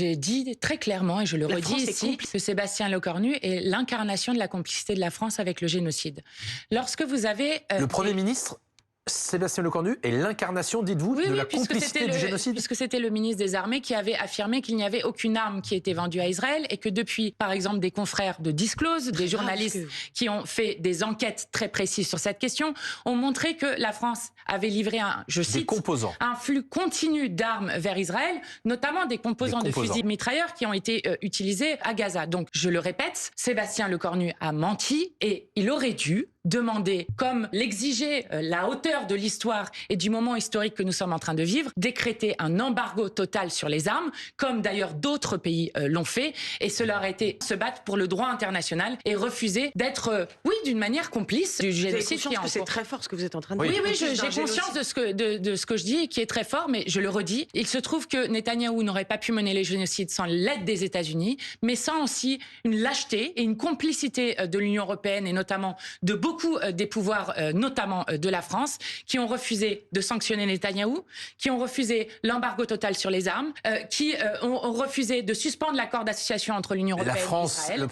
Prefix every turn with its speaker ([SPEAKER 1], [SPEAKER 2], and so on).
[SPEAKER 1] J'ai dit très clairement, et je le
[SPEAKER 2] La
[SPEAKER 1] redis
[SPEAKER 2] France est
[SPEAKER 1] ici, que Sébastien Lecornu est l'incarnation de la complicité de la France avec le génocide. Lorsque vous avez...
[SPEAKER 3] Le Premier ministre, Sébastien Lecornu, est l'incarnation, dites-vous,
[SPEAKER 1] Oui,
[SPEAKER 3] de
[SPEAKER 1] oui,
[SPEAKER 3] la complicité du génocide?
[SPEAKER 1] puisque c'était le ministre des Armées qui avait affirmé qu'il n'y avait aucune arme qui était vendue à Israël et que depuis, par exemple, des confrères de Disclose, des journalistes qui ont fait des enquêtes très précises sur cette question, ont montré que la France avait livré je cite,
[SPEAKER 3] composants.
[SPEAKER 1] un flux continu d'armes vers Israël, notamment des composants de fusils mitrailleurs qui ont été utilisés à Gaza. Donc, je le répète, Sébastien Lecornu a menti et il aurait dû demander, comme l'exigeait la hauteur de l'histoire et du moment historique que nous sommes en train de vivre, décréter un embargo total sur les armes, comme d'ailleurs d'autres pays l'ont fait, et cela aurait été se battre pour le droit international et refuser d'être, oui, d'une manière complice du génocide qui est en cours.
[SPEAKER 2] C'est très fort ce que vous êtes en train de dire.
[SPEAKER 1] Oui, j'ai conscience de ce que je dis, qui est très fort, mais je le redis. Il se trouve que Netanyahou n'aurait pas pu mener les génocides sans l'aide des États-Unis, mais sans aussi une lâcheté et une complicité de l'Union européenne et notamment de beaucoup des pouvoirs, notamment de la France, qui ont refusé de sanctionner Netanyahou, qui ont refusé l'embargo total sur les armes, qui ont refusé de suspendre l'accord d'association entre l'Union européenne et Israël.